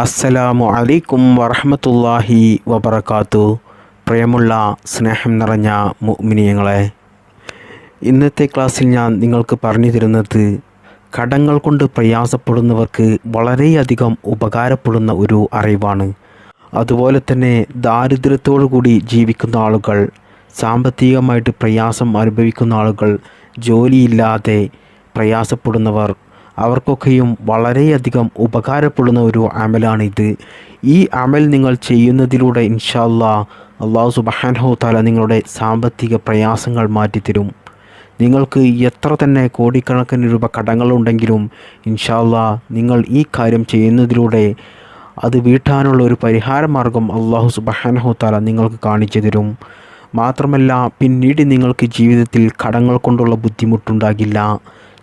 അസ്സലാമു അലൈക്കും വറഹ്മത്തുള്ളാഹി വബറകാത്തു. പ്രിയമുള്ള സ്നേഹം നിറഞ്ഞ മുഅ്മിനീങ്ങളെ, ഇന്നത്തെ ക്ലാസ്സിൽ ഞാൻ നിങ്ങൾക്ക് പറഞ്ഞു തരുന്നത് കടങ്ങൾ കൊണ്ട് പ്രയാസപ്പെടുന്നവർക്ക് വളരെയധികം ഉപകാരപ്പെടുന്ന ഒരു അറിവാണ്. അതുപോലെ തന്നെ ദാരിദ്ര്യത്തോടു കൂടി ജീവിക്കുന്ന ആളുകൾ, സാമ്പത്തികമായിട്ട് പ്രയാസം അനുഭവിക്കുന്ന ആളുകൾ, ജോലിയില്ലാതെ പ്രയാസപ്പെടുന്നവർ, അവർക്കൊക്കെയും വളരെയധികം ഉപകാരപ്പെടുന്ന ഒരു അമലാണിത്. ഈ അമൽ നിങ്ങൾ ചെയ്യുന്നതിലൂടെ ഇൻഷാ അല്ലാഹു സുബ്ഹാനഹു തആല നിങ്ങളുടെ സാമ്പത്തിക പ്രയാസങ്ങൾ മാറ്റിത്തരും. നിങ്ങൾക്ക് എത്ര തന്നെ കോടിക്കണക്കിന് രൂപ കടങ്ങളുണ്ടെങ്കിലും ഇൻഷാ നിങ്ങൾ ഈ കാര്യം ചെയ്യുന്നതിലൂടെ അത് വീട്ടാനുള്ള ഒരു പരിഹാര മാർഗം അല്ലാഹു സുബ്ഹാനഹു തആല നിങ്ങൾക്ക് കാണിച്ചു തരും. മാത്രമല്ല, പിന്നീട് നിങ്ങൾക്ക് ജീവിതത്തിൽ കടങ്ങൾ കൊണ്ടുള്ള ബുദ്ധിമുട്ടുണ്ടാകില്ല,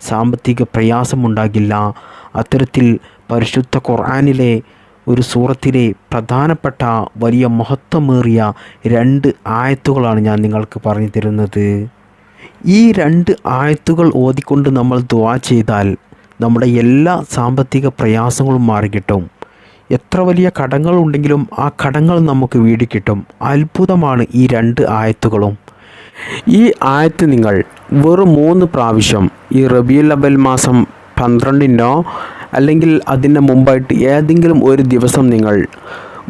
സാമ്പത്തിക പ്രയാസമുണ്ടാകില്ല. അത്തരത്തിൽ പരിശുദ്ധ ഖുർആനിലെ ഒരു സൂറത്തിലെ പ്രധാനപ്പെട്ട വലിയ മഹത്വമേറിയ 2 ആയത്തുകളാണ് ഞാൻ നിങ്ങൾക്ക് പറഞ്ഞു തരുന്നത്. ഈ 2 ആയത്തുകൾ ഓതിക്കൊണ്ട് നമ്മൾ ദുആ ചെയ്താൽ നമ്മുടെ എല്ലാ സാമ്പത്തിക പ്രയാസങ്ങളും മാറിക്കിട്ടും. എത്ര വലിയ കടങ്ങൾ ഉണ്ടെങ്കിലും ആ കടങ്ങൾ നമുക്ക് വീടി കിട്ടും. അത്ഭുതമാണ് ഈ 2 ആയത്തുകളും. ഈ ആയത്ത് നിങ്ങൾ വെറും 3 പ്രാവശ്യം ഈ റബീഉൽ അവ്വൽ മാസം 12-നോ അല്ലെങ്കിൽ അതിന് മുമ്പായിട്ട് ഏതെങ്കിലും ഒരു ദിവസം നിങ്ങൾ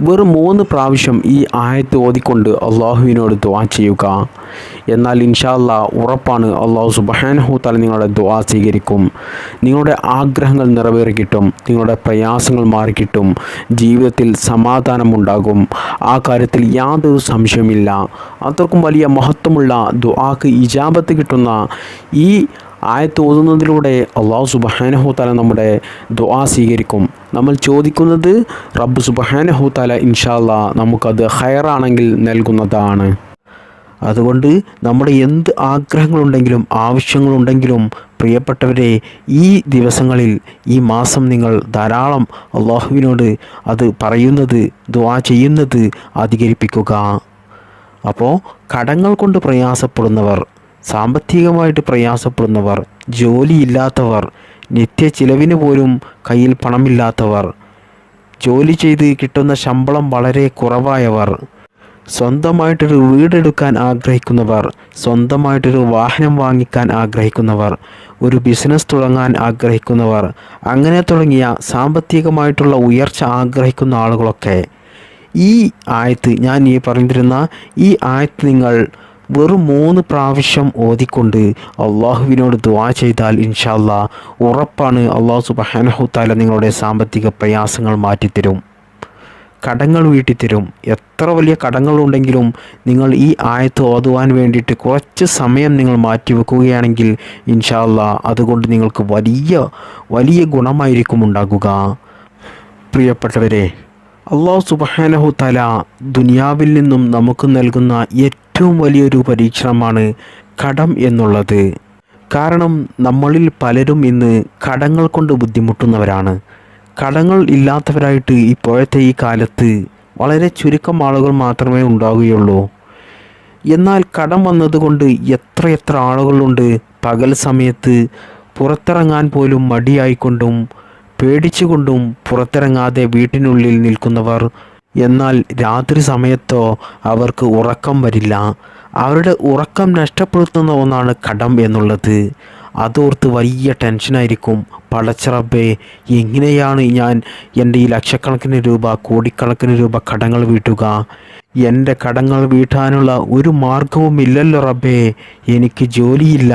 വെറും 3 പ്രാവശ്യം ഈ ആയത്ത് ഓതിക്കൊണ്ട് അള്ളാഹുവിനോട് ദുആ ചെയ്യുക. എന്നാൽ ഇൻഷാ അല്ലാഹ് ഉറപ്പാണ് അല്ലാഹു സുബ്ഹാനഹു തആല നിങ്ങളുടെ ദുആ സ്വീകരിക്കും. നിങ്ങളുടെ ആഗ്രഹങ്ങൾ നിറവേറി കിട്ടും, നിങ്ങളുടെ പ്രയാസങ്ങൾ മാറിക്കിട്ടും, ജീവിതത്തിൽ സമാധാനമുണ്ടാകും. ആ കാര്യത്തിൽ യാതൊരു സംശയമില്ല. അത്രക്കും വലിയ മഹത്വമുള്ള ദുആക്ക് ഇജാബത്ത് കിട്ടുന്ന ഈ ആയത്ത് ഓതുന്നതിലൂടെ അല്ലാഹു സുബ്ഹാനഹു തആല നമ്മുടെ ദുആ സ്വീകരിക്കും. നമ്മൾ ചോദിക്കുന്നത് റബ്ബ് സുബ്ഹാനഹു തആല ഇൻഷാ അല്ലാഹ് നമുക്കത് ഖൈറാണെങ്കിൽ നൽകുന്നതാണ്. അതുകൊണ്ട് നമ്മുടെ എന്ത് ആഗ്രഹങ്ങളുണ്ടെങ്കിലും ആവശ്യങ്ങളുണ്ടെങ്കിലും പ്രിയപ്പെട്ടവരെ, ഈ ദിവസങ്ങളിൽ ഈ മാസം നിങ്ങൾ ധാരാളം അള്ളാഹുവിനോട് അത് പറയുന്നത്, ദുആ ചെയ്യുന്നത് അധികരിപ്പിക്കുക. അപ്പോൾ കടങ്ങൾ കൊണ്ട് പ്രയാസപ്പെടുന്നവർ, സാമ്പത്തികമായിട്ട് പ്രയാസപ്പെടുന്നവർ, ജോലിയില്ലാത്തവർ, നിത്യ ചിലവിന് പോലും കയ്യിൽ പണമില്ലാത്തവർ, ജോലി ചെയ്ത് കിട്ടുന്ന ശമ്പളം വളരെ കുറവായവർ, സ്വന്തമായിട്ടൊരു വീടെടുക്കാൻ ആഗ്രഹിക്കുന്നവർ, സ്വന്തമായിട്ടൊരു വാഹനം വാങ്ങിക്കാൻ ആഗ്രഹിക്കുന്നവർ, ഒരു ബിസിനസ് തുടങ്ങാൻ ആഗ്രഹിക്കുന്നവർ, അങ്ങനെ തുടങ്ങിയ സാമ്പത്തികമായിട്ടുള്ള ഉയർച്ച ആഗ്രഹിക്കുന്ന ആളുകളൊക്കെ ഈ ആയത്ത്, ഞാൻ ഈ പറഞ്ഞിരുന്ന ഈ ആയത്ത് നിങ്ങൾ വെറും 3 പ്രാവശ്യം ഓതിക്കൊണ്ട് അള്ളാഹുവിനോട് ദുആ ചെയ്താൽ ഇൻഷാ അല്ലാഹ് ഉറപ്പാണ് അല്ലാഹു സുബ്ഹാനഹു തആല നിങ്ങളുടെ സാമ്പത്തിക പ്രയാസങ്ങൾ മാറ്റിത്തരും, കടങ്ങൾ വീട്ടിത്തരും. എത്ര വലിയ കടങ്ങളുണ്ടെങ്കിലും നിങ്ങൾ ഈ ആയത്ത് ഓതുവാൻ വേണ്ടിയിട്ട് കുറച്ച് സമയം നിങ്ങൾ മാറ്റിവെക്കുകയാണെങ്കിൽ ഇൻഷാ അല്ലാഹ് അതുകൊണ്ട് നിങ്ങൾക്ക് വലിയ ഗുണമായിരിക്കും ഉണ്ടാകുക. പ്രിയപ്പെട്ടവരെ, അല്ലാഹു സുബ്ഹാനഹു തആല ദുനിയാവിൽ നിന്നും നമുക്ക് നൽകുന്ന ഏറ്റവും വലിയൊരു പരീക്ഷണമാണ് കടം എന്നുള്ളത്. കാരണം നമ്മളിൽ പലരും ഇന്ന് കടങ്ങൾ കൊണ്ട് ബുദ്ധിമുട്ടുന്നവരാണ്. കടങ്ങൾ ഇല്ലാത്തവരായിട്ട് ഇപ്പോഴത്തെ ഈ കാലത്ത് വളരെ ചുരുക്കം ആളുകൾ മാത്രമേ ഉണ്ടാവുകയുള്ളൂ. എന്നാൽ കടം വന്നതുകൊണ്ട് എത്ര ആളുകളുണ്ട് പകൽ സമയത്ത് പുറത്തിറങ്ങാൻ പോലും മടിയായിക്കൊണ്ടും പേടിച്ചുകൊണ്ടും പുറത്തിറങ്ങാതെ വീട്ടിനുള്ളിൽ നിൽക്കുന്നവർ. എന്നാൽ രാത്രി സമയത്തോ അവർക്ക് ഉറക്കം വരില്ല. അവരുടെ ഉറക്കം നഷ്ടപ്പെടുത്തുന്ന ഒന്നാണ് കടം എന്നുള്ളത്. അതോർത്ത് വലിയ ടെൻഷനായിരിക്കും. പടച്ച റബ്ബേ, എങ്ങനെയാണ് ഞാൻ എൻ്റെ ഈ ലക്ഷക്കണക്കിന് രൂപ, കോടിക്കണക്കിന് രൂപ കടങ്ങൾ വീട്ടുക? എൻ്റെ കടങ്ങൾ വീട്ടാനുള്ള ഒരു മാർഗവും ഇല്ലല്ലോ റബ്ബേ. എനിക്ക് ജോലിയില്ല,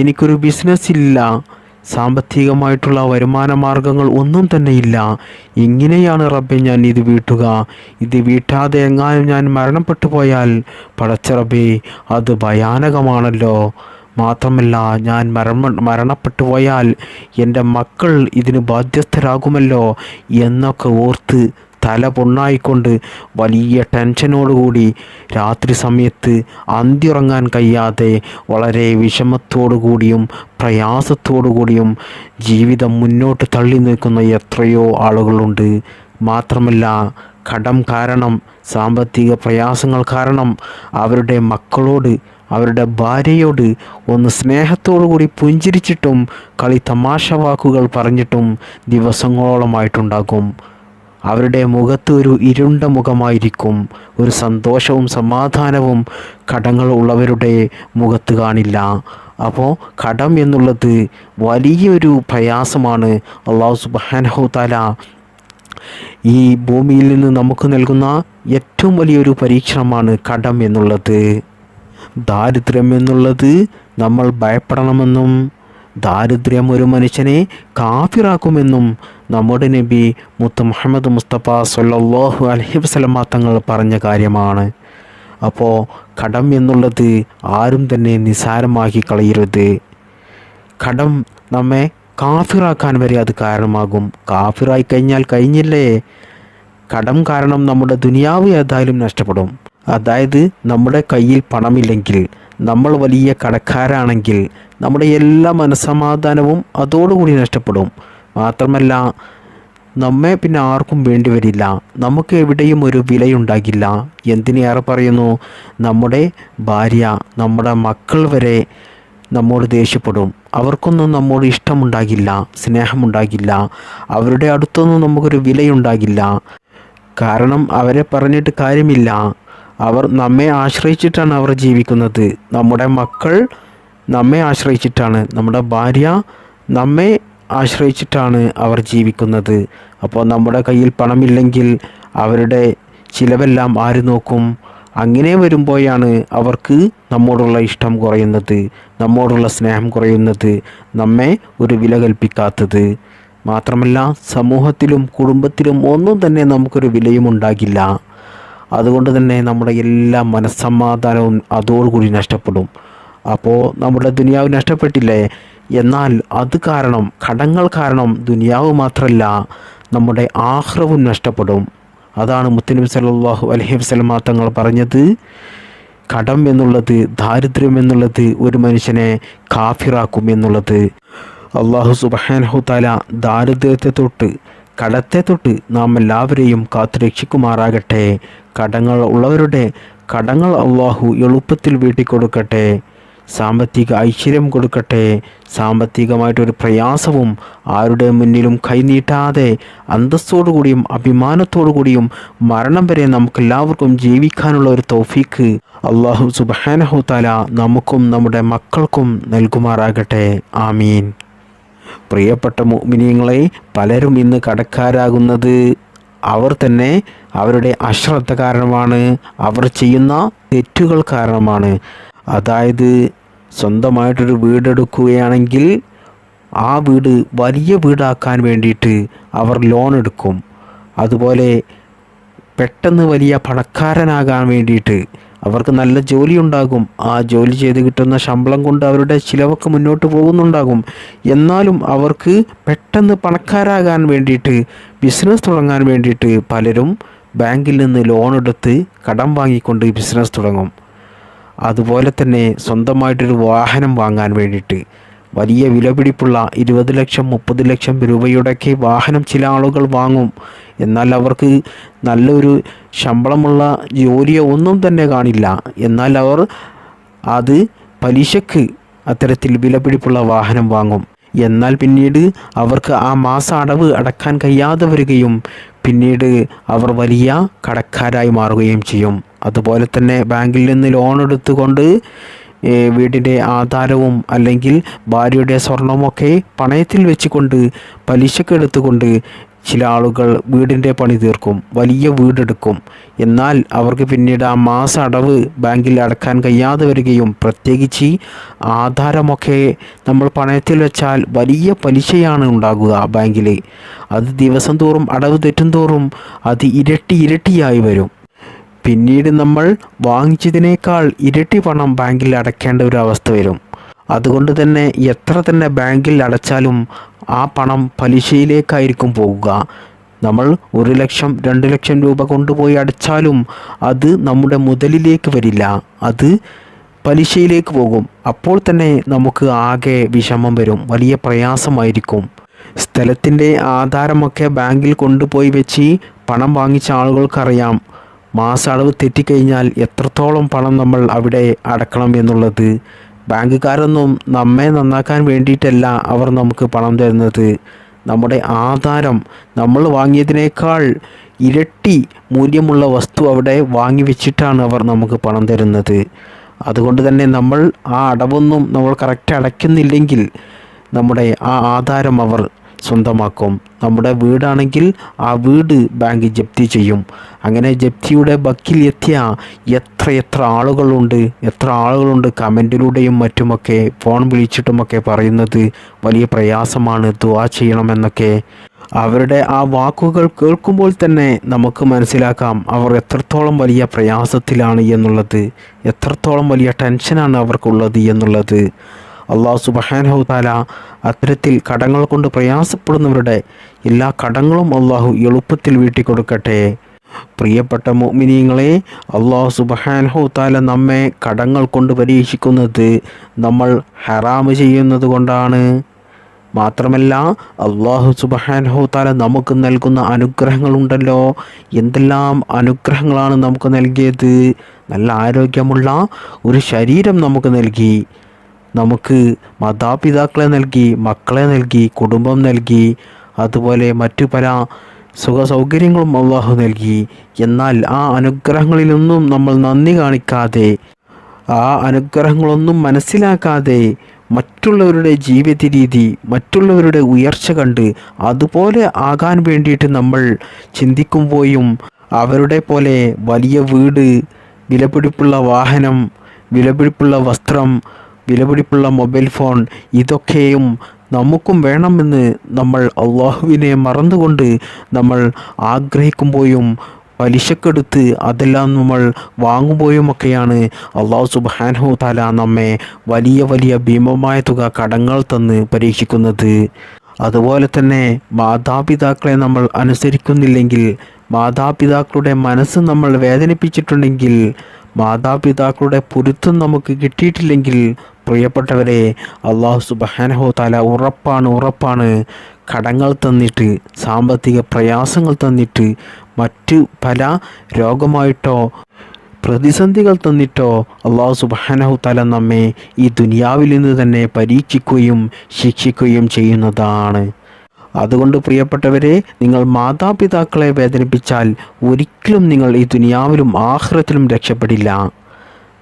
എനിക്കൊരു ബിസിനസ് ഇല്ല, സാമ്പത്തികമായിട്ടുള്ള വരുമാന മാർഗങ്ങൾ ഒന്നും തന്നെ ഇല്ല. എങ്ങനെയാണ് റബ്ബേ ഞാൻ ഇത് വീട്ടുക? ഇത് വീട്ടാതെ എങ്ങാനും ഞാൻ മരണപ്പെട്ടു പോയാൽ പടച്ച റബ്ബേ, അത് ഭയാനകമാണല്ലോ. മാത്രമല്ല, ഞാൻ മരണപ്പെട്ടു പോയാൽ എൻ്റെ മക്കൾ ഇതിന് ബാധ്യസ്ഥരാകുമല്ലോ എന്നൊക്കെ ഓർത്ത് തല പൊണ്ണായിക്കൊണ്ട് വലിയ ടെൻഷനോടുകൂടി രാത്രി സമയത്ത് അന്തിയുറങ്ങാൻ കഴിയാതെ വളരെ വിഷമത്തോടു കൂടിയും പ്രയാസത്തോടു കൂടിയും ജീവിതം മുന്നോട്ട് തള്ളി നിൽക്കുന്ന എത്രയോ ആളുകളുണ്ട്. മാത്രമല്ല, കടം കാരണം, സാമ്പത്തിക പ്രയാസങ്ങൾ കാരണം അവരുടെ മക്കളോട്, അവരുടെ ഭാര്യയോട് ഒന്ന് സ്നേഹത്തോടു കൂടി പുഞ്ചിരിച്ചിട്ടും കളി തമാശ വാക്കുകൾ പറഞ്ഞിട്ടും ദിവസങ്ങളോളമായിട്ടുണ്ടാകും. അവരുടെ മുഖത്ത് ഒരു ഇരുണ്ട മുഖമായിരിക്കും. ഒരു സന്തോഷവും സമാധാനവും കടങ്ങൾ ഉള്ളവരുടെ മുഖത്ത് കാണില്ല. അപ്പോൾ കടം എന്നുള്ളത് വലിയൊരു പ്രയാസമാണ്. അല്ലാഹു സുബ്ഹാനഹു തആല ഈ ഭൂമിയിൽ നിന്ന് നമുക്ക് നൽകുന്ന ഏറ്റവും വലിയൊരു പരീക്ഷണമാണ് കടം എന്നുള്ളത്. ദാരിദ്ര്യം എന്നുള്ളത് നമ്മൾ ഭയപ്പെടണമെന്നും ദാരിദ്ര്യം ഒരു മനുഷ്യനെ കാഫിറാക്കുമെന്നും നമ്മുടെ നബി മുത്ത് മുഹമ്മദ് മുസ്തഫ സ്വല്ലല്ലാഹു അലൈഹി വസല്ലമ തങ്ങൾ പറഞ്ഞ കാര്യമാണ്. അപ്പോൾ കടം എന്നുള്ളത് ആരും തന്നെ നിസ്സാരമാക്കി കളയരുത്. കടം നമ്മെ കാഫിറാക്കാൻ വരെ അത് കാരണമാകും. കാഫിറായി കഴിഞ്ഞാൽ കഴിഞ്ഞില്ലേ. കടം കാരണം നമ്മുടെ ദുനിയാവ് ഏതായാലും നഷ്ടപ്പെടും. അതായത് നമ്മുടെ കയ്യിൽ പണമില്ലെങ്കിൽ, നമ്മൾ വലിയ കടക്കാരാണെങ്കിൽ നമ്മുടെ എല്ലാ മനസ്സമാധാനവും അതോടുകൂടി നഷ്ടപ്പെടും. മാത്രമല്ല നമ്മെ പിന്നെ ആർക്കും വേണ്ടി വരില്ല. നമുക്ക് എവിടെയും ഒരു വിലയുണ്ടാകില്ല. എന്തിനേറെ പറയുന്നു, നമ്മുടെ ഭാര്യ, നമ്മുടെ മക്കൾ വരെ നമ്മോട് ദേഷ്യപ്പെടും. അവർക്കൊന്നും നമ്മോട് ഇഷ്ടമുണ്ടാകില്ല, സ്നേഹമുണ്ടാകില്ല. അവരുടെ അടുത്തൊന്നും നമുക്കൊരു വിലയുണ്ടാകില്ല. കാരണം അവരെ പറഞ്ഞിട്ട് കാര്യമില്ല. അവർ നമ്മെ ആശ്രയിച്ചിട്ടാണ് അവർ ജീവിക്കുന്നത്. നമ്മുടെ മക്കൾ നമ്മെ ആശ്രയിച്ചിട്ടാണ്, നമ്മുടെ ഭാര്യ നമ്മെ ആശ്രയിച്ചിട്ടാണ് അവർ ജീവിക്കുന്നത്. അപ്പോൾ നമ്മുടെ കയ്യിൽ പണമില്ലെങ്കിൽ അവരുടെ ചിലവെല്ലാം ആര് നോക്കും? അങ്ങനെ വരുമ്പോഴാണ് അവർക്ക് നമ്മോടുള്ള ഇഷ്ടം കുറയുന്നത്, നമ്മോടുള്ള സ്നേഹം കുറയുന്നത്, നമ്മെ ഒരു വില കൽപ്പിക്കാത്തത്. മാത്രമല്ല സമൂഹത്തിലും കുടുംബത്തിലും ഒന്നും തന്നെ നമുക്കൊരു വിലയും ഉണ്ടാകില്ല. അതുകൊണ്ട് തന്നെ നമ്മുടെ എല്ലാ മനസ്സമാധാനവും അതോടുകൂടി നഷ്ടപ്പെടും. അപ്പോൾ നമ്മുടെ ദുനിയാവ് നഷ്ടപ്പെട്ടില്ലേ. എന്നാൽ അത് കാരണം, കടങ്ങൾ കാരണം ദുനിയാവ് മാത്രമല്ല നമ്മുടെ ആഖിറവും നഷ്ടപ്പെടും. അതാണ് മുത്തുനബി സല്ലല്ലാഹു അലൈഹി വസല്ലമ തങ്ങൾ പറഞ്ഞത്, കടം എന്നുള്ളത്, ദാരിദ്ര്യം എന്നുള്ളത് ഒരു മനുഷ്യനെ കാഫിറാക്കും എന്നുള്ളത്. അല്ലാഹു സുബ്ഹാനഹു തആല ദാരിദ്ര്യത്തെ തൊട്ട്, കടത്തെ തൊട്ട് നാം എല്ലാവരെയും കാത്തുരക്ഷിക്കുമാറാകട്ടെ. കടങ്ങൾ ഉള്ളവരുടെ കടങ്ങൾ അല്ലാഹു എളുപ്പത്തിൽ വീട്ടിക്കൊടുക്കട്ടെ. സാമ്പത്തിക ഐശ്വര്യം കൊടുക്കട്ടെ. സാമ്പത്തികമായിട്ടൊരു പ്രയാസവും ആരുടെ മുന്നിലും കൈനീട്ടാതെ അന്തസ്സോടുകൂടിയും അഭിമാനത്തോടുകൂടിയും മരണം വരെ നമുക്കെല്ലാവർക്കും ജീവിക്കാനുള്ള ഒരു തൗഫീക്ക് അല്ലാഹു സുബ്ഹാനഹു തആല നമുക്കും നമ്മുടെ മക്കൾക്കും നൽകുമാറാകട്ടെ. ആമീൻ. പ്രിയപ്പെട്ട മുഅ്മിനീങ്ങളെ, പലരും ഇന്ന് കടക്കാരാകുന്നത് അവർ തന്നെ അവരുടെ അശ്രദ്ധ കാരണമാണ്, അവർ ചെയ്യുന്ന തെറ്റുകൾ കാരണമാണ്. അതായത് സ്വന്തമായിട്ടൊരു വീടെടുക്കുകയാണെങ്കിൽ ആ വീട് വലിയ വീടാക്കാൻ വേണ്ടിയിട്ട് അവർ ലോൺ എടുക്കും. അതുപോലെ പെട്ടെന്ന് വലിയ പണക്കാരനാകാൻ വേണ്ടിയിട്ട് അവർക്ക് നല്ല ജോലി ഉണ്ടാകും. ആ ജോലി ചെയ്ത് കിട്ടുന്ന ശമ്പളം കൊണ്ട് അവരുടെ ചിലവൊക്കെ മുന്നോട്ട് പോകുന്നുണ്ടാകും. എന്നാലും അവർക്ക് പെട്ടെന്ന് പണക്കാരാകാൻ വേണ്ടിയിട്ട്, ബിസിനസ് തുടങ്ങാൻ വേണ്ടിയിട്ട് പലരും ബാങ്കിൽ നിന്ന് ലോൺ എടുത്ത് കടം വാങ്ങിക്കൊണ്ട് ബിസിനസ് തുടങ്ങും. അതുപോലെ തന്നെ സ്വന്തമായിട്ടൊരു വാഹനം വാങ്ങാൻ വേണ്ടിയിട്ട് വലിയ വിലപിടിപ്പുള്ള 20 ലക്ഷം 30 ലക്ഷം രൂപയുടെയൊക്കെ വാഹനം ചില ആളുകൾ വാങ്ങും. എന്നാൽ അവർക്ക് നല്ലൊരു ശമ്പളമുള്ള ജോലിയോ ഒന്നും തന്നെ കാണില്ല. എന്നാൽ അവർ അത് പലിശക്ക് അത്തരത്തിൽ വിലപിടിപ്പുള്ള വാഹനം വാങ്ങും. എന്നാൽ പിന്നീട് അവർക്ക് ആ മാസ അടവ് അടക്കാൻ കഴിയാതെ വരികയും പിന്നീട് അവർ വലിയ കടക്കാരായി മാറുകയും ചെയ്യും. അതുപോലെ തന്നെ ബാങ്കിൽ നിന്ന് ലോൺ എടുത്തുകൊണ്ട് വീടിൻ്റെ ആധാരവും അല്ലെങ്കിൽ ഭാര്യയുടെ സ്വർണമൊക്കെ പണയത്തിൽ വെച്ചുകൊണ്ട് പലിശക്ക് എടുത്തുകൊണ്ട് ചില ആളുകൾ വീടിൻ്റെ പണി തീർക്കും, വലിയ വീടെടുക്കും. എന്നാൽ അവർക്ക് പിന്നീട് ആ മാസ അടവ് ബാങ്കിൽ അടക്കാൻ കഴിയാതെ വരികയും, പ്രത്യേകിച്ച് ആധാരമൊക്കെ നമ്മൾ പണയത്തിൽ വെച്ചാൽ വലിയ പലിശയാണ് ഉണ്ടാകുക ബാങ്കിൽ. അത് ദിവസം തോറും അടവ് തെറ്റും തോറും അത് ഇരട്ടിയായി വരും. പിന്നീട് നമ്മൾ വാങ്ങിച്ചതിനേക്കാൾ ഇരട്ടി പണം ബാങ്കിൽ അടയ്ക്കേണ്ട ഒരു അവസ്ഥ വരും. അതുകൊണ്ട് തന്നെ എത്ര തന്നെ ബാങ്കിൽ അടച്ചാലും ആ പണം പലിശയിലേക്കായിരിക്കും പോകുക. നമ്മൾ 1 ലക്ഷം 2 ലക്ഷം രൂപ കൊണ്ടുപോയി അടച്ചാലും അത് നമ്മുടെ മുതലിലേക്ക് വരില്ല, അത് പലിശയിലേക്ക് പോകും. അപ്പോൾ തന്നെ നമുക്ക് ആകെ വിഷമം വരും, വലിയ പ്രയാസമായിരിക്കും. സ്ഥലത്തിൻ്റെ ആധാരമൊക്കെ ബാങ്കിൽ കൊണ്ടുപോയി വെച്ച് പണം വാങ്ങിച്ച ആളുകൾക്കറിയാം മാസ അടവ് തെറ്റിക്കഴിഞ്ഞാൽ എത്രത്തോളം പണം നമ്മൾ അവിടെ അടക്കണം എന്നുള്ളത്. ബാങ്കുകാരൊന്നും നമ്മെ നന്നാക്കാൻ വേണ്ടിയിട്ടല്ല അവർ നമുക്ക് പണം തരുന്നത്, നമ്മുടെ ആധാരം നമ്മൾ വാങ്ങിയതിനേക്കാൾ ഇരട്ടി മൂല്യമുള്ള വസ്തു അവിടെ വാങ്ങി വെച്ചിട്ടാണ് അവർ നമുക്ക് പണം തരുന്നത്. അതുകൊണ്ട് തന്നെ നമ്മൾ ആ അടവൊന്നും നമ്മൾ കറക്റ്റ് അടയ്ക്കുന്നില്ലെങ്കിൽ നമ്മുടെ ആ ആധാരം അവർ സ്വന്തമാക്കും. നമ്മുടെ വീടാണെങ്കിൽ ആ വീട് ബാങ്ക് ജപ്തി ചെയ്യും. അങ്ങനെ ജപ്തിയുടെ വക്കിൽ എത്തിയ എത്ര ആളുകളുണ്ട് കമൻറ്റിലൂടെയും മറ്റുമൊക്കെ ഫോൺ വിളിച്ചിട്ടുമൊക്കെ പറയുന്നത് വലിയ പ്രയാസമാണ്, ദുആ ചെയ്യണമെന്നൊക്കെ. അവരുടെ ആ വാക്കുകൾ കേൾക്കുമ്പോൾ തന്നെ നമുക്ക് മനസ്സിലാക്കാം അവർ എത്രത്തോളം വലിയ പ്രയാസത്തിലാണ് എന്നുള്ളത്, എത്രത്തോളം വലിയ ടെൻഷനാണ് അവർക്കുള്ളത് എന്നുള്ളത്. അല്ലാഹു സുബ്ഹാനഹു തആല അത്തരത്തിൽ കടങ്ങൾ കൊണ്ട് പ്രയാസപ്പെടുന്നവരുടെ എല്ലാ കടങ്ങളും അല്ലാഹു എളുപ്പത്തിൽ വീട്ടിക്കൊടുക്കട്ടെ. പ്രിയപ്പെട്ട മുഅ്മിനീങ്ങളെ, അല്ലാഹു സുബ്ഹാനഹു തആല നമ്മെ കടങ്ങൾ കൊണ്ട് പരീക്ഷിക്കുന്നത് നമ്മൾ ഹറാമ് ചെയ്യുന്നത് കൊണ്ടാണ്. മാത്രമല്ല അല്ലാഹു സുബ്ഹാനഹു തആല നമുക്ക് നൽകുന്ന അനുഗ്രഹങ്ങളുണ്ടല്ലോ, എന്തെല്ലാം അനുഗ്രഹങ്ങളാണ് നമുക്ക് നൽകിയത്. നല്ല ആരോഗ്യമുള്ള ഒരു ശരീരം നമുക്ക് നൽകി, നമുക്ക് മാതാപിതാക്കളെ നൽകി, മക്കളെ നൽകി, കുടുംബം നൽകി, അതുപോലെ മറ്റു പല സുഖ സൗകര്യങ്ങളും അല്ലാഹു നൽകി. എന്നാൽ ആ അനുഗ്രഹങ്ങളിലൊന്നും നമ്മൾ നന്ദി കാണിക്കാതെ, ആ അനുഗ്രഹങ്ങളൊന്നും മനസ്സിലാക്കാതെ മറ്റുള്ളവരുടെ ജീവിത രീതി, മറ്റുള്ളവരുടെ ഉയർച്ച കണ്ട് അതുപോലെ ആകാൻ വേണ്ടിയിട്ട് നമ്മൾ ചിന്തിക്കുമ്പോഴും അവരുടെ പോലെ വലിയ വീട്, വിലപിടിപ്പുള്ള വാഹനം, വിലപിടിപ്പുള്ള വസ്ത്രം, വിലപിടിപ്പുള്ള മൊബൈൽ ഫോൺ ഇതൊക്കെയും നമുക്കും വേണമെന്ന് നമ്മൾ അള്ളാഹുവിനെ മറന്നുകൊണ്ട് നമ്മൾ ആഗ്രഹിക്കുമ്പോഴും പലിശക്കെടുത്ത് അതെല്ലാം നമ്മൾ വാങ്ങുമ്പോഴുമൊക്കെയാണ് അല്ലാഹു സുബ്ഹാനഹു തആല നമ്മെ വലിയ ഭീമമായ തുക കടങ്ങൾ തന്ന് പരീക്ഷിക്കുന്നത്. അതുപോലെ തന്നെ മാതാപിതാക്കളെ നമ്മൾ അനുസരിക്കുന്നില്ലെങ്കിൽ, മാതാപിതാക്കളുടെ മനസ്സ് നമ്മൾ വേദനിപ്പിച്ചിട്ടുണ്ടെങ്കിൽ, മാതാപിതാക്കളുടെ പൊരുത്തം നമുക്ക് കിട്ടിയിട്ടില്ലെങ്കിൽ പ്രിയപ്പെട്ടവരെ, അല്ലാഹു സുബ്ഹാനഹു തആല ഉറപ്പാണ് കടങ്ങൾ തന്നിട്ട്, സാമ്പത്തിക പ്രയാസങ്ങൾ തന്നിട്ട്, മറ്റ് പല രോഗമായിട്ടോ പ്രതിസന്ധികൾ തന്നിട്ടോ അല്ലാഹു സുബ്ഹാനഹു തആല നമ്മെ ഈ ദുനിയാവിൽ നിന്ന് തന്നെ പരീക്ഷിക്കുകയും ശിക്ഷിക്കുകയും ചെയ്യുന്നതാണ്. അതുകൊണ്ട് പ്രിയപ്പെട്ടവരെ, നിങ്ങൾ മാതാപിതാക്കളെ വേദനിപ്പിച്ചാൽ ഒരിക്കലും നിങ്ങൾ ഈ ദുനിയാവിലും ആഖിറത്തിലും രക്ഷപ്പെടില്ല.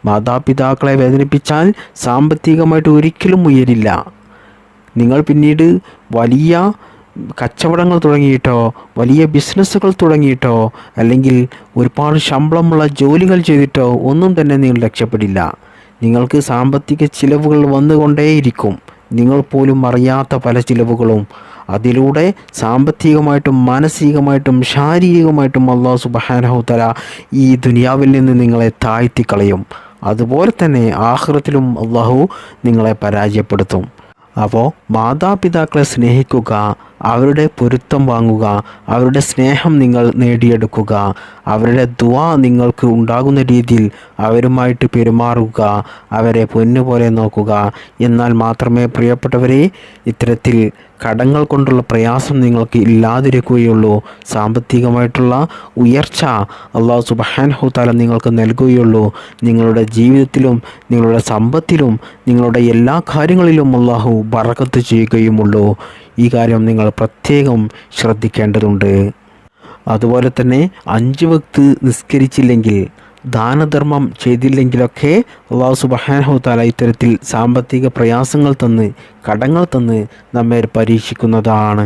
മാതാപിതാക്കളെ വേദനിപ്പിച്ചാൽ സാമ്പത്തികമായിട്ട് ഒരിക്കലും ഉയരില്ല. നിങ്ങൾ പിന്നീട് വലിയ കച്ചവടങ്ങൾ തുടങ്ങിയിട്ടോ, വലിയ ബിസിനസ്സുകൾ തുടങ്ങിയിട്ടോ, അല്ലെങ്കിൽ ഒരുപാട് ശമ്പളമുള്ള ജോലികൾ ചെയ്തിട്ടോ ഒന്നും തന്നെ നിങ്ങൾ രക്ഷപ്പെടില്ല. നിങ്ങൾക്ക് സാമ്പത്തിക ചിലവുകൾ വന്നുകൊണ്ടേയിരിക്കും, നിങ്ങൾ പോലും അറിയാത്ത പല ചിലവുകളും. അതിലൂടെ സാമ്പത്തികമായിട്ടും മാനസികമായിട്ടും ശാരീരികമായിട്ടും അല്ലാഹു സുബ്ഹാനഹു തആല ഈ ദുനിയാവിൽ നിന്ന് നിങ്ങളെ താഴ്ത്തിക്കളയും. അതുപോലെ തന്നെ ആഖിറത്തിലും അല്ലാഹു നിങ്ങളെ പരാജയപ്പെടുത്തും. അപ്പോൾ മാതാപിതാക്കളെ സ്നേഹിക്കുക, അവരുടെ പൊരുത്തം വാങ്ങുക, അവരുടെ സ്നേഹം നിങ്ങൾ നേടിയെടുക്കുക, അവരുടെ ദുആ നിങ്ങൾക്ക് ഉണ്ടാകുന്ന രീതിയിൽ അവരുമായിട്ട് പെരുമാറുക, അവരെ പൊന്നുപോലെ നോക്കുക. എന്നാൽ മാത്രമേ പ്രിയപ്പെട്ടവരെ ഇത്തരത്തിൽ കടങ്ങൾ കൊണ്ടുള്ള പ്രയാസം നിങ്ങൾക്ക് ഇല്ലാതിരിക്കുകയുള്ളൂ. സാമ്പത്തികമായിട്ടുള്ള ഉയർച്ച അല്ലാഹു സുബ്ഹാനഹു തആല നിങ്ങൾക്ക് നൽകുകയുള്ളൂ. നിങ്ങളുടെ ജീവിതത്തിലും നിങ്ങളുടെ സമ്പത്തിലും നിങ്ങളുടെ എല്ലാ കാര്യങ്ങളിലും അല്ലാഹു ബറകത്ത് ചെയ്യുകയുമുള്ളൂ. ഈ കാര്യം നിങ്ങൾ പ്രത്യേകം ശ്രദ്ധിക്കേണ്ടതുണ്ട്. അതുപോലെ തന്നെ 5 വക്ത് നിസ്കരിച്ചില്ലെങ്കിൽ, ദാനധർമ്മം ചെയ്തില്ലെങ്കിലൊക്കെ അല്ലാഹു സുബ്ഹാനഹു തആല ഇത്തരത്തിൽ സാമ്പത്തിക പ്രയാസങ്ങൾ തന്ന്, കടങ്ങൾ തന്ന് നമ്മെ പരീക്ഷിക്കുന്നതാണ്.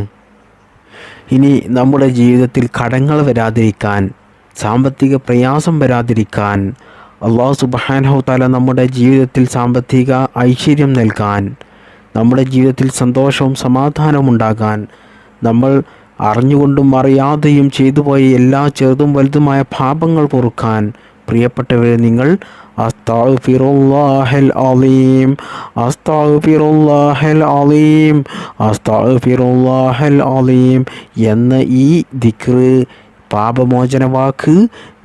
ഇനി നമ്മുടെ ജീവിതത്തിൽ കടങ്ങൾ വരാതിരിക്കാൻ, സാമ്പത്തിക പ്രയാസം വരാതിരിക്കാൻ, അല്ലാഹു സുബ്ഹാനഹു തആല നമ്മുടെ ജീവിതത്തിൽ സാമ്പത്തിക ഐശ്വര്യം നൽകാൻ, നമ്മുടെ ജീവിതത്തിൽ സന്തോഷവും സമാധാനവും ഉണ്ടാകാൻ, നമ്മൾ അറിഞ്ഞുകൊണ്ടും അറിയാതെയും ചെയ്തുപോയ എല്ലാ ചെറുതും വലുതുമായ പാപങ്ങൾ പൊറുക്കാൻ പ്രിയപ്പെട്ടവരെ, നിങ്ങൾ അസ്തഗ്ഫിറുല്ലാഹൽ അലീം, അസ്തഗ്ഫിറുല്ലാഹൽ അലീം, അസ്തഗ്ഫിറുല്ലാഹൽ അലീം എന്ന ഈ ദിക്ർ, പാപമോചന വാക്ക്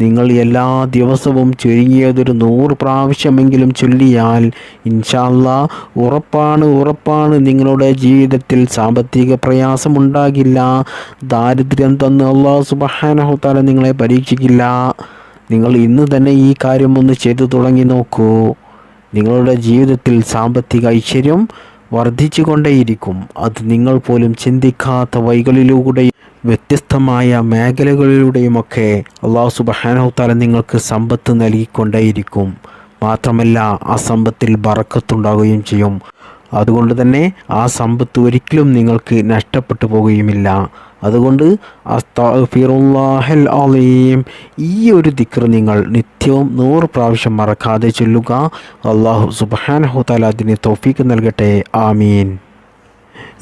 നിങ്ങൾ എല്ലാ ദിവസവും ചുരുങ്ങിയതൊരു 100 പ്രാവശ്യമെങ്കിലും ചൊല്ലിയാൽ ഇൻഷാ അല്ലാഹ് ഉറപ്പാണ് നിങ്ങളുടെ ജീവിതത്തിൽ സാമ്പത്തിക പ്രയാസമുണ്ടാകില്ല. ദാരിദ്ര്യം തന്ന് അല്ലാഹു സുബ്ഹാനഹു തആല നിങ്ങളെ പരീക്ഷിക്കില്ല. നിങ്ങൾ ഇന്ന് തന്നെ ഈ കാര്യം ഒന്ന് ചെയ്തു തുടങ്ങി നോക്കൂ. നിങ്ങളുടെ ജീവിതത്തിൽ സാമ്പത്തിക ഐശ്വര്യം വർദ്ധിച്ചു കൊണ്ടേയിരിക്കും. അത് നിങ്ങൾ പോലും ചിന്തിക്കാത്ത വഴികളിലൂടെയും വ്യത്യസ്തമായ മേഖലകളിലൂടെയുമൊക്കെ അല്ലാഹു സുബ്ഹാനഹു തആല നിങ്ങൾക്ക് സമ്പത്ത് നൽകിക്കൊണ്ടേയിരിക്കും. മാത്രമല്ല ആ സമ്പത്തിൽ ബറക്കത്തുണ്ടാവുകയും ചെയ്യും. അതുകൊണ്ട് തന്നെ ആ സമ്പത്ത് ഒരിക്കലും നിങ്ങൾക്ക് നഷ്ടപ്പെട്ടു പോകുകയുമില്ല. അതുകൊണ്ട് അസ്തഗ്ഫിറുല്ലാഹൽ അലീം ഈ ഒരു ദിക്ർ നിങ്ങൾ നിത്യവും 100 പ്രാവശ്യം മറക്കാതെ ചൊല്ലുക. അല്ലാഹു സുബ്ഹാനഹു തആല അതിന് തൗഫീഖ് നൽകട്ടെ. ആമീൻ.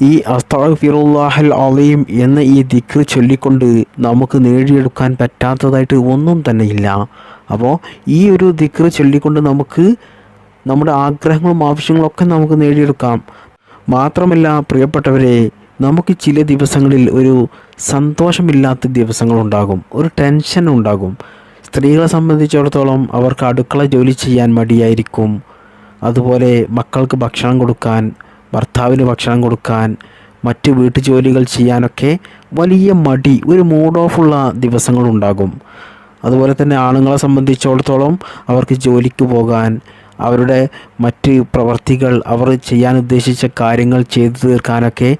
ഈ അസ്തഗ്ഫിറുല്ലാഹൽ അലീം എന്ന ഈ ദിക്ർ ചൊല്ലിക്കൊണ്ട് നമുക്ക് നേടിയെടുക്കാൻ പറ്റാത്തതായിട്ട് ഒന്നും തന്നെയില്ല. അപ്പോൾ ഈ ഒരു ദിക്ർ ചൊല്ലിക്കൊണ്ട് നമുക്ക് നമ്മുടെ ആഗ്രഹങ്ങളും ആവശ്യങ്ങളൊക്കെ നമുക്ക് നേടിയെടുക്കാം. മാത്രമല്ല പ്രിയപ്പെട്ടവരെ, നമുക്ക് ചില ദിവസങ്ങളിൽ ഒരു സന്തോഷമില്ലാത്ത ദിവസങ്ങളുണ്ടാകും, ഒരു ടെൻഷൻ ഉണ്ടാകും. സ്ത്രീകളെ സംബന്ധിച്ചിടത്തോളം അവർക്ക് അടുക്കള ജോലി ചെയ്യാൻ മടിയായിരിക്കും. അതുപോലെ മക്കൾക്ക് ഭക്ഷണം കൊടുക്കാൻ, ഭർത്താവിന് ഭക്ഷണം കൊടുക്കാൻ, മറ്റ് വീട്ടു ജോലികൾ ചെയ്യാനൊക്കെ വലിയ മടി, ഒരു മൂഡ് ഓഫുള്ള ദിവസങ്ങളുണ്ടാകും. അതുപോലെ തന്നെ ആണുങ്ങളെ സംബന്ധിച്ചിടത്തോളം അവർക്ക് ജോലിക്ക് പോകാൻ, അവരുടെ മറ്റ് പ്രവർത്തികൾ, അവർ ചെയ്യാൻ ഉദ്ദേശിച്ച കാര്യങ്ങൾ ചെയ്തു തീർക്കാനൊക്കെ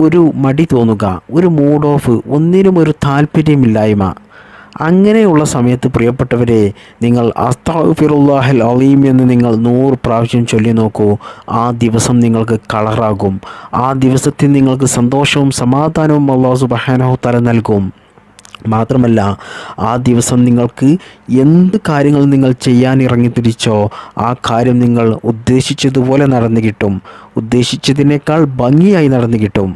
ഒരു മടി തോന്നുക, ഒരു മൂഡ് ഓഫ്, ഒന്നിനും ഒരു താല്പര്യമില്ലായ്മ. അങ്ങനെയുള്ള സമയത്ത് പ്രിയപ്പെട്ടവരെ, നിങ്ങൾ അസ്തഗ്ഫിറുല്ലാഹൽ അലീം എന്ന് നിങ്ങൾ 100 പ്രാവശ്യം ചൊല്ലി നോക്കൂ. ആ ദിവസം നിങ്ങൾക്ക് കളറാകും. ആ ദിവസത്തിൽ നിങ്ങൾക്ക് സന്തോഷവും സമാധാനവും അല്ലാഹു സുബ്ഹാനഹു തആല നൽകും. മാത്രമല്ല ആ ദിവസം നിങ്ങൾക്ക് എന്ത് കാര്യങ്ങൾ നിങ്ങൾ ചെയ്യാൻ ഇറങ്ങിത്തിരിച്ചോ ആ കാര്യം നിങ്ങൾ ഉദ്ദേശിച്ചതുപോലെ നടന്നു കിട്ടും, ഉദ്ദേശിച്ചതിനേക്കാൾ ഭംഗിയായി നടന്നു കിട്ടും.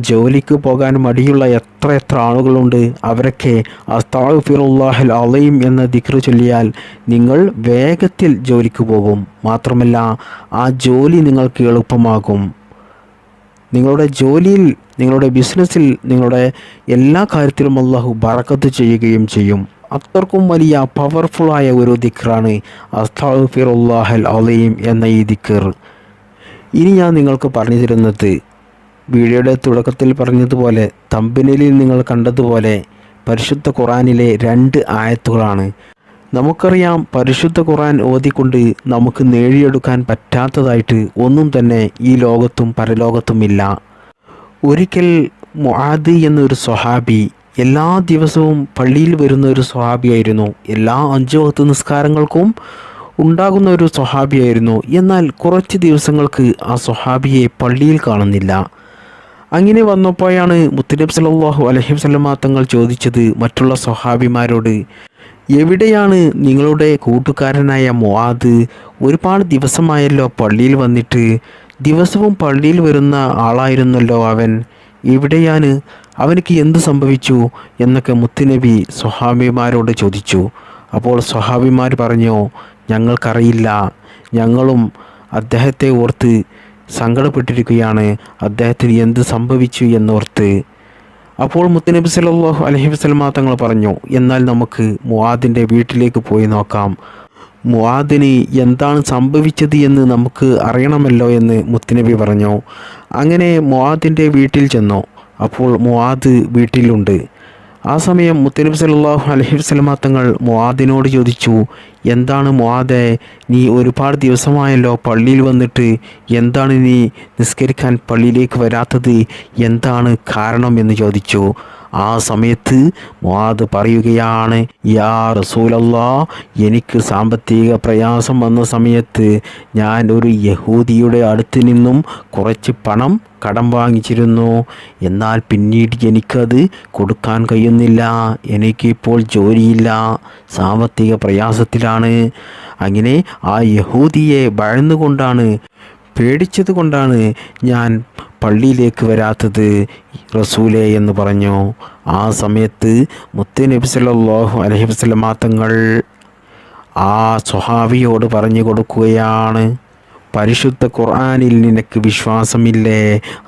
ജോലിക്ക് പോകാൻ മടിയുള്ള എത്ര ആളുകളുണ്ട്. അവരൊക്കെ അസ്തഗ്ഫിറുല്ലാഹൽ അലീം എന്ന ദിക്ർ ചൊല്ലിയാൽ നിങ്ങൾ വേഗത്തിൽ ജോലിക്ക് പോകും. മാത്രമല്ല ആ ജോലി നിങ്ങൾക്ക് എളുപ്പമാകും. നിങ്ങളുടെ ജോലിയിൽ, നിങ്ങളുടെ ബിസിനസ്സിൽ, നിങ്ങളുടെ എല്ലാ കാര്യത്തിലും അല്ലാഹു ബറക്കത്ത് ചെയ്യുകയും ചെയ്യും. അത്രക്കും വലിയ പവർഫുള്ളായ ഒരു ദിക്റാണ് അസ്തഗ്ഫിറുല്ലാഹൽ അലീം എന്ന ഈ ദിക്ർ. ഇനി ഞാൻ നിങ്ങൾക്ക് പറഞ്ഞു തരുന്നത്, വീഡിയോയുടെ തുടക്കത്തിൽ പറഞ്ഞതുപോലെ, തംബ്നെയിലിൽ നിങ്ങൾ കണ്ടതുപോലെ പരിശുദ്ധ ഖുർആനിലെ 2 ആയത്തുകളാണ്. നമുക്കറിയാം, പരിശുദ്ധ ഖുർആൻ ഓതിക്കൊണ്ട് നമുക്ക് നേടിയെടുക്കാൻ പറ്റാത്തതായിട്ട് ഒന്നും തന്നെ ഈ ലോകത്തും പരലോകത്തും ഇല്ല. ഒരിക്കൽ മുആദ് എന്നൊരു സ്വഹാബി, എല്ലാ ദിവസവും പള്ളിയിൽ വരുന്ന ഒരു സ്വഹാബിയായിരുന്നു. എല്ലാ 5 വക്ത് നിസ്കാരങ്ങൾക്കും ഉണ്ടാകുന്ന ഒരു സ്വഹാബിയായിരുന്നു. എന്നാൽ കുറച്ച് ദിവസങ്ങൾക്ക് ആ സ്വഹാബിയെ പള്ളിയിൽ കാണുന്നില്ല. അങ്ങനെ വന്നപ്പോഴാണ് മുത്തുനബി സല്ലല്ലാഹു അലൈഹി വസല്ലമ തങ്ങൾ ചോദിച്ചത് മറ്റുള്ള സ്വഹാബിമാരോട്, എവിടെയാണ് നിങ്ങളുടെ കൂട്ടുകാരനായ മുആദ്? ഒരുപാട് ദിവസമായല്ലോ പള്ളിയിൽ വന്നിട്ട്, ദിവസവും പള്ളിയിൽ വരുന്ന ആളായിരുന്നല്ലോ അവൻ, എവിടെയാണ്? അവനക്ക് എന്ത് സംഭവിച്ചു എന്നൊക്കെ മുത്തുനബി സ്വഹാബിമാരോട് ചോദിച്ചു. അപ്പോൾ സ്വഹാബിമാർ പറഞ്ഞു, ഞങ്ങൾക്കറിയില്ല, ഞങ്ങളും അദ്ദേഹത്തെ ഓർത്ത് സങ്കടപ്പെട്ടിരിക്കുകയാണ്, അദ്ദേഹത്തിന് എന്ത് സംഭവിച്ചു എന്നോർത്ത്. അപ്പോൾ മുത്തുനബി സല്ലല്ലാഹു അലൈഹി വസല്ലമ തങ്ങൾ പറഞ്ഞു, എന്നാൽ നമുക്ക് മുആദിൻ്റെ വീട്ടിലേക്ക് പോയി നോക്കാം, മുആദിന് എന്താണ് സംഭവിച്ചത് എന്ന് നമുക്ക് അറിയണമല്ലോ എന്ന് മുത്തുനബി പറഞ്ഞു. അങ്ങനെ മുആദിൻ്റെ വീട്ടിൽ ചെന്നു. അപ്പോൾ മുആദ് വീട്ടിലുണ്ട്. ആ സമയം മുത്തുനബി സല്ലല്ലാഹു അലൈഹി വസല്ലമ തങ്ങൾ മുആദിനോട് ചോദിച്ചു, എന്താണ് മുആദേ, നീ ഒരുപാട് ദിവസമായല്ലോ പള്ളിയിൽ വന്നിട്ട്, എന്താണ് നീ നിസ്കരിക്കാൻ പള്ളിയിലേക്ക് വരാത്തത്, എന്താണ് കാരണം എന്ന് ചോദിച്ചു. ആ സമയത്ത് മുആദ് പറയുകയാണ്, യാ റസൂലല്ലാഹ്, എനിക്ക് സാമ്പത്തിക പ്രയാസം വന്ന സമയത്ത് ഞാൻ ഒരു യഹൂദിയുടെ അടുത്ത് നിന്നും കുറച്ച് പണം കടം വാങ്ങിച്ചിരുന്നു. എന്നാൽ പിന്നീട് എനിക്കത് കൊടുക്കാൻ കഴിയുന്നില്ല. എനിക്കിപ്പോൾ ജോലിയില്ല, സാമ്പത്തിക പ്രയാസത്തിലാണ്. അങ്ങനെ ആ യഹൂദിയെ ഭയന്നുകൊണ്ടാണ്, പേടിച്ചത് കൊണ്ടാണ് ഞാൻ പള്ളിയിലേക്ക് വരാത്തത് റസൂലേ എന്ന് പറഞ്ഞു. ആ സമയത്ത് മുത്തുനബി സല്ലല്ലാഹു അലൈഹി വസല്ലമ തങ്ങൾ ആ സ്വഹാബിയോട് പറഞ്ഞു കൊടുക്കുകയാണ്, പരിശുദ്ധ ഖുർആനിൽ നിനക്ക് വിശ്വാസമില്ലേ?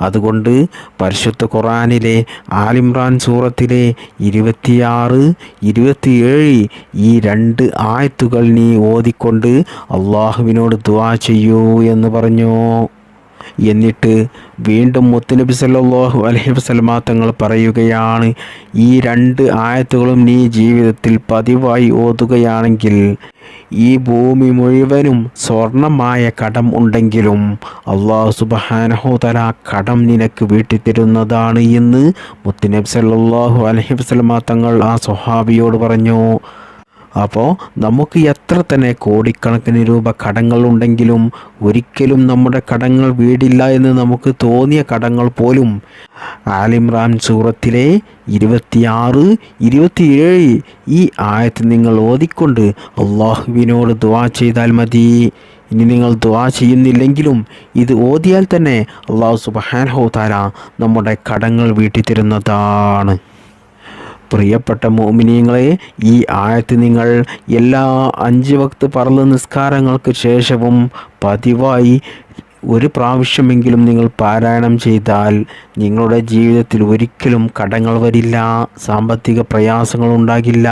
അതുകൊണ്ട് പരിശുദ്ധ ഖുർആനിലെ ആലിമ്രാൻ സൂറത്തിലെ 26, 27 ഈ 2 ആയത്തുകൾ നീ ഓതിക്കൊണ്ട് അള്ളാഹുവിനോട് ദുആ ചെയ്യൂ എന്ന് പറഞ്ഞു. എന്നിട്ട് വീണ്ടും മുത്തുനബി സല്ലല്ലാഹു അലൈഹി വസല്ലമ തങ്ങൾ പറയുകയാണ്, ഈ 2 ആയത്തുകളും നീ ജീവിതത്തിൽ പതിവായി ഓതുകയാണെങ്കിൽ ഈ ഭൂമി മുഴുവനും സ്വർണമായ കടം ഉണ്ടെങ്കിലും അല്ലാഹു സുബ്ഹാനഹു തആല കടം നിനക്ക് വീട്ടിത്തരുന്നതാണ് എന്ന് മുത്തുനബി സല്ലല്ലാഹു അലൈഹി വസല്ലമ തങ്ങൾ ആ സ്വഹാബിയോട് പറഞ്ഞു. അപ്പോൾ നമുക്ക് എത്ര തന്നെ കോടിക്കണക്കിന് രൂപ കടങ്ങളുണ്ടെങ്കിലും ഒരിക്കലും നമ്മുടെ കടങ്ങൾ വീടില്ല എന്ന് നമുക്ക് തോന്നിയ കടങ്ങൾ പോലും ആലിമ്രാൻ സൂറത്തിലെ 26, 27 ഈ ആയത്ത് നിങ്ങൾ ഓതിക്കൊണ്ട് അള്ളാഹുവിനോട് ദുആ ചെയ്താൽ മതി. ഇനി നിങ്ങൾ ദുആ ചെയ്യുന്നില്ലെങ്കിലും ഇത് ഓതിയാൽ തന്നെ അല്ലാഹു സുബ്ഹാനഹു തആല നമ്മുടെ കടങ്ങൾ വീട്ടിത്തരുന്നതാണ്. പ്രിയപ്പെട്ട മുഅ്മിനീങ്ങളെ, ഈ ആയത്ത് നിങ്ങൾ എല്ലാ 5 വക്ത് ഫർള് നിസ്കാരങ്ങൾക്ക് ശേഷവും പതിവായി ഒരു പ്രാവശ്യമെങ്കിലും നിങ്ങൾ പാരായണം ചെയ്താൽ നിങ്ങളുടെ ജീവിതത്തിൽ ഒരിക്കലും കടങ്ങൾ വരില്ല, സാമ്പത്തിക പ്രയാസങ്ങൾ ഉണ്ടാകില്ല.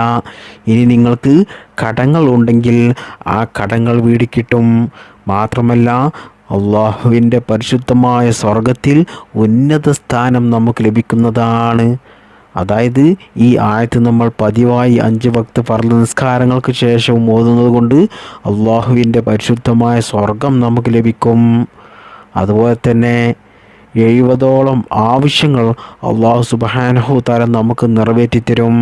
ഇനി നിങ്ങൾക്ക് കടങ്ങൾ ഉണ്ടെങ്കിൽ ആ കടങ്ങൾ വീടിക്കിട്ടും. മാത്രമല്ല അള്ളാഹുവിൻ്റെ പരിശുദ്ധമായ സ്വർഗത്തിൽ ഉന്നത സ്ഥാനം നമുക്ക് ലഭിക്കുന്നതാണ്. അതായത് ഈ ആയത്ത് നമ്മൾ പതിവായി 5 വക്ത് ഫർള് നിസ്കാരങ്ങൾക്ക് ശേഷവും ഓതുന്നത് കൊണ്ട് അള്ളാഹുവിൻ്റെ പരിശുദ്ധമായ സ്വർഗം നമുക്ക് ലഭിക്കും. അതുപോലെ തന്നെ 70ഓളം ആവശ്യങ്ങൾ അള്ളാഹു സുബ്ഹാനഹു തആല നമുക്ക് നിറവേറ്റിത്തരും.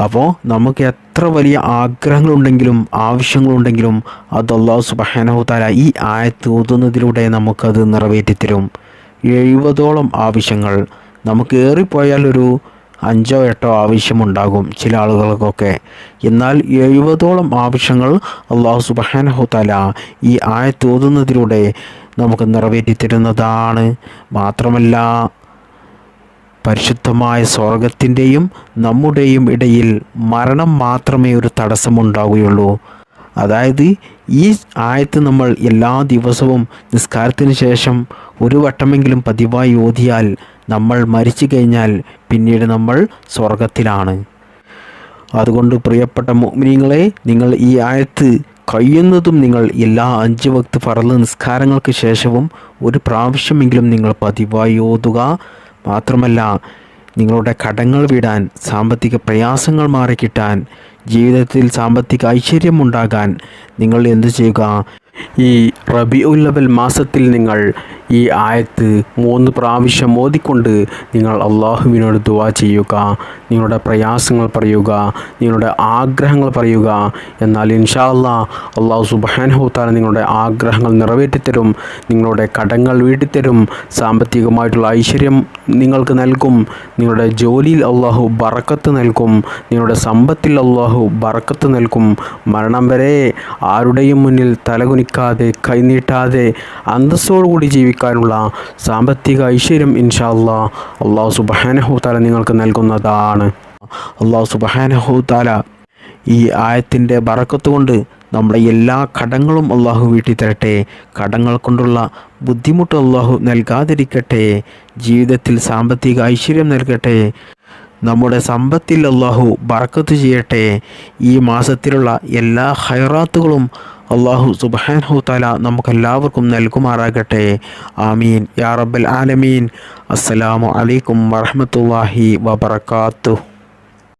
അപ്പോൾ നമുക്ക് എത്ര വലിയ ആഗ്രഹങ്ങളുണ്ടെങ്കിലും ആവശ്യങ്ങളുണ്ടെങ്കിലും അത് അള്ളാഹു സുബ്ഹാനഹു തആല ഈ ആയത്ത് ഓതുന്നതിലൂടെ നമുക്കത് നിറവേറ്റിത്തരും. 70ഓളം ആവശ്യങ്ങൾ, നമുക്ക് ഏറിപ്പോയാൽ ഒരു 5ഓ 8ഓ ആവശ്യമുണ്ടാകും ചില ആളുകൾക്കൊക്കെ. എന്നാൽ 70ഓളം ആവശ്യങ്ങൾ അല്ലാഹു സുബ്ഹാനഹു തആല ഈ ആയത്ത് ഓതുന്നതിലൂടെ നമുക്ക് നിറവേറ്റിത്തരുന്നതാണ്. മാത്രമല്ല പരിശുദ്ധമായ സ്വർഗത്തിൻ്റെയും നമ്മുടെയും ഇടയിൽ മരണം മാത്രമേ ഒരു തടസ്സമുണ്ടാവുകയുള്ളൂ. അതായത് ഈ ആയത്ത് നമ്മൾ എല്ലാ ദിവസവും നിസ്കാരത്തിന് ശേഷം ഒരു വട്ടമെങ്കിലും പതിവായി ഓതിയാൽ നമ്മൾ മരിച്ചു കഴിഞ്ഞാൽ പിന്നീട് നമ്മൾ സ്വർഗത്തിലാണ്. അതുകൊണ്ട് പ്രിയപ്പെട്ട മുഅ്മിനീങ്ങളെ, നിങ്ങൾ ഈ ആയത്ത് കഴിയുന്നതും നിങ്ങൾ എല്ലാ 5 വക്ത് ഫർള് നിസ്കാരങ്ങൾക്ക് ശേഷവും ഒരു പ്രാവശ്യമെങ്കിലും നിങ്ങൾ പതിവായി ഓതുക. മാത്രമല്ല നിങ്ങളുടെ കടങ്ങൾ വീടാൻ, സാമ്പത്തിക പ്രയാസങ്ങൾ മാറിക്കിട്ടാൻ, ജീവിതത്തിൽ സാമ്പത്തിക ഐശ്വര്യമുണ്ടാകാൻ നിങ്ങൾ എന്തു ചെയ്യുക? ഈ റബീഉൽ അവ്വൽ മാസത്തിൽ നിങ്ങൾ ഈ ആയത്ത് 3 പ്രാവശ്യം ഓതിക്കൊണ്ട് നിങ്ങൾ അള്ളാഹുവിനോട് ദുആ ചെയ്യുക. നിങ്ങളുടെ പ്രയാസങ്ങൾ പറയുക, നിങ്ങളുടെ ആഗ്രഹങ്ങൾ പറയുക. എന്നാൽ ഇൻഷാ അല്ലാഹ് അല്ലാഹു സുബ്ഹാനഹു തആല നിങ്ങളുടെ ആഗ്രഹങ്ങൾ നിറവേറ്റിത്തരും, നിങ്ങളുടെ കടങ്ങൾ വീട്ടിത്തരും, സാമ്പത്തികമായിട്ടുള്ള ഐശ്വര്യം നിങ്ങൾക്ക് നൽകും, നിങ്ങളുടെ ജോലിയിൽ അല്ലാഹു ബറക്കത്ത് നൽകും, നിങ്ങളുടെ സമ്പത്തിൽ അല്ലാഹു ബറക്കത്ത് നൽകും. മരണം വരെ ആരുടെയും മുന്നിൽ തലകുനിക്കാതെ കൈനീട്ടാതെ അന്തസ്സോടുകൂടി ജീവിക്കാനുള്ള സാമ്പത്തിക ഐശ്വര്യം ഇൻഷാ അല്ലാഹ് അല്ലാഹു സുബ്ഹാനഹു തആല നിങ്ങൾക്ക് നൽകുന്നതാണ്. അല്ലാഹു സുബ്ഹാനഹു തആല ഈ ആയത്തിൻ്റെ ബറക്കത്ത് കൊണ്ട് നമ്മുടെ എല്ലാ കടങ്ങളും അല്ലാഹു വീട്ടിത്തരട്ടെ. കടങ്ങൾ കൊണ്ടുള്ള ബുദ്ധിമുട്ട് അല്ലാഹു നൽകാതിരിക്കട്ടെ. ജീവിതത്തിൽ സാമ്പത്തിക ഐശ്വര്യം നൽകട്ടെ. നമ്മുടെ സമ്പത്തിൽ അല്ലാഹു ബറക്കത്ത് ചെയ്യട്ടെ. ഈ മാസത്തിലുള്ള എല്ലാ ഖൈറാത്തുകളും അല്ലാഹു സുബ്ഹാനഹു തആല നമുക്കെല്ലാവർക്കും നൽകുമാറാകട്ടെ. ആമീൻ യാ റബ്ബൽ ആലമീൻ. അസ്സലാമു അലൈക്കും വറഹ്മത്തുള്ളാഹി വബറകാതുഹു.